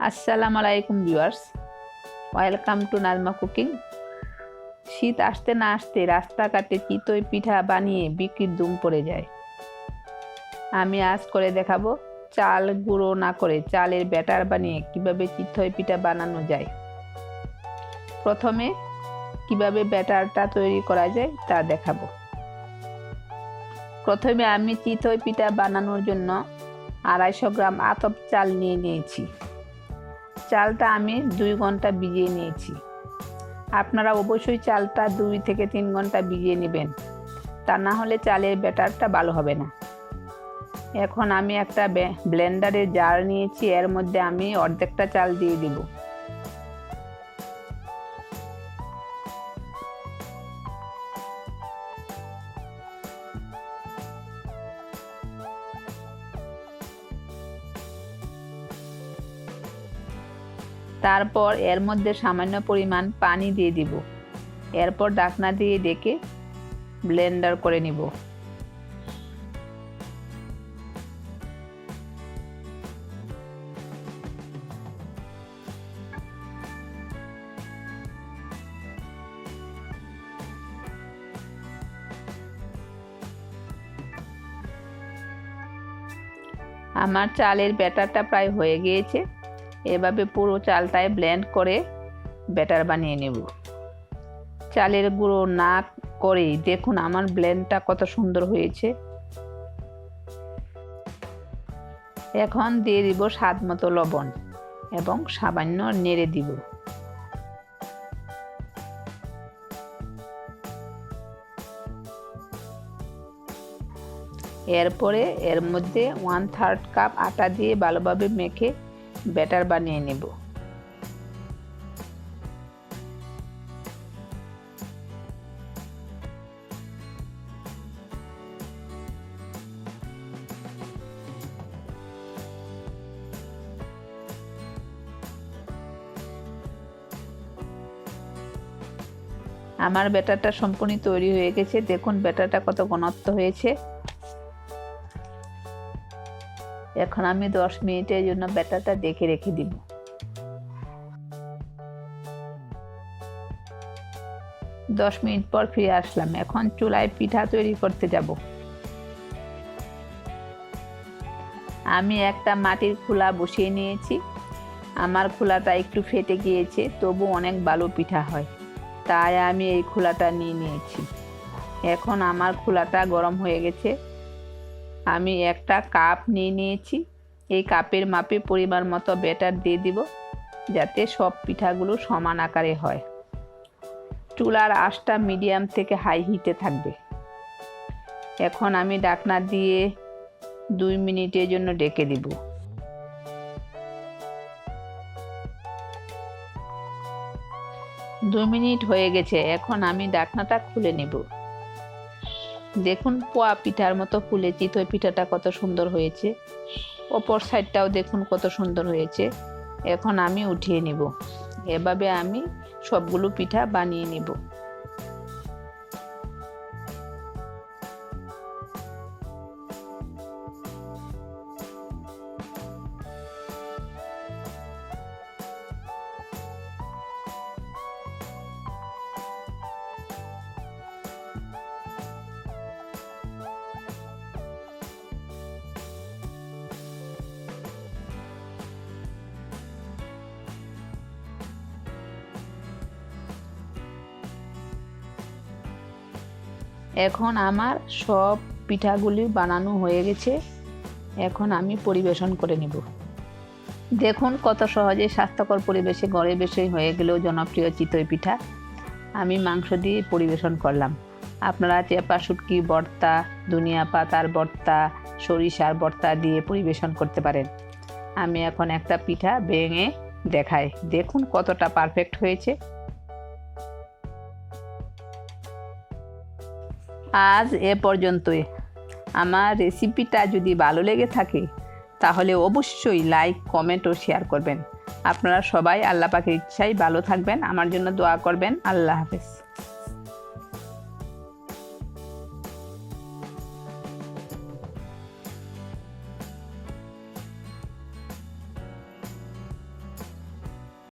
আসসালামু আলাইকুম viewers, welcome to Najma cooking. শীত আসতে না আসতে রাস্তাঘাটে চিতই পিঠা বানিয়ে বিক্রির ধুম পড়ে যায়। আমি আজ করে দেখাবো চাল গুঁড়ো না করে চালের ব্যাটার বানিয়ে কিভাবে চিতই পিঠা বানানো যায়। প্রথমে কিভাবে ব্যাটারটা তৈরি করা যায় তা দেখাবো। প্রথমে আমি চিতই পিঠা বানানোর জন্য 250 গ্রাম আতপ চাল নিয়েছি। চালটা আমি 2 ঘন্টা ভিজিয়ে নিয়েছি। আপনারা অবশ্যই চালটা 2 থেকে 3 ঘন্টা ভিজিয়ে নেবেন, তা না হলে চালের ব্যাটারটা ভালো হবে না। এখন আমি একটা ব্লেন্ডারের জার নিয়েছি, এর মধ্যে আমি অর্ধেকটা চাল দিয়ে দিব। তারপর এর মধ্যে সামান্য পরিমাণ পানি দিয়ে দিব। এরপর ঢাকনা দিয়ে ঢেকে ব্লেন্ডার করে নিব। আমার চালের ব্যাটারটা প্রায় হয়ে গিয়েছে। এভাবে পুরো চালটাই ব্লেন্ড করে ব্যাটার বানিয়ে নেব। চালের গুঁড়ো না করেই দেখুন আমার ব্লেন্ডটা কত সুন্দর হয়েছে। এখন দিয়ে দিব স্বাদ মতো লবণ এবং সামান্য নেড়ে দিব। এরপরে এর মধ্যে 1/3 কাপ আটা দিয়ে ভালোভাবে মেখে ব্যাটার বানিয়ে নেব। আমার ব্যাটারটা সম্পূর্ণ তৈরি হয়ে গেছে। দেখুন ব্যাটারটা কত ঘনত্ব হয়েছে। এখন আমি 10 মিনিটের জন্য ব্যাটারটা ঢেকে রেখে দিব। দশ মিনিট পর ফিরে আসলাম। এখন চুলায় পিঠা তৈরি করতে যাব। আমি একটা মাটির খোলা বসিয়ে নিয়েছি। আমার খোলাটা একটু ফেটে গিয়েছে, তবু অনেক ভালো পিঠা হয়, তাই আমি এই খোলাটা নিয়ে নিয়েছি। এখন আমার খোলাটা গরম হয়ে গেছে। আমি একটা কাপ নিয়ে নিয়েছি। এই কাপের মাপে পরিমাণ মতো ব্যাটার দিয়ে দিব, যাতে সব পিঠাগুলো সমান আকারে হয়। চুলার আঁচটা মিডিয়াম থেকে হাই হিটে থাকবে। এখন আমি ঢাকনা দিয়ে 2 মিনিটের জন্য ঢেকে দিব। দু মিনিট হয়ে গেছে। এখন আমি ঢাকনাটা খুলে নেব। দেখুন পোয়া পিঠার মতো ফুলে চিতই পিঠাটা কত সুন্দর হয়েছে। অপর সাইডটাও দেখুন কত সুন্দর হয়েছে। এখন আমি উঠিয়ে নেব। এভাবে আমি সবগুলো পিঠা বানিয়ে নেব। এখন আমার সব পিঠাগুলি বানানো হয়ে গেছে। এখন আমি পরিবেশন করে নেব। দেখুন কত সহজে স্বাস্থ্যকর পরিবেশে ঘরে বসেই হয়ে গেলেও জনপ্রিয় চিতই পিঠা। আমি মাংস দিয়ে পরিবেশন করলাম। আপনারা চেপা শুটকি ভর্তা, ধনিয়া পাতার ভর্তা, সরিষার ভর্তা দিয়ে পরিবেশন করতে পারেন। আমি এখন একটা পিঠা ভেঙে দেখাই। দেখুন কতটা পারফেক্ট হয়েছে। আজ এ পর্যন্তই। আমার রেসিপিটা যদি ভালো লেগে থাকে তাহলে অবশ্যই লাইক, কমেন্ট ও শেয়ার করবেন। আপনারা সবাই আল্লাহ পাকের ইচ্ছায় ভালো থাকবেন, আমার জন্য দোয়া করবেন। আল্লাহ হাফেজ।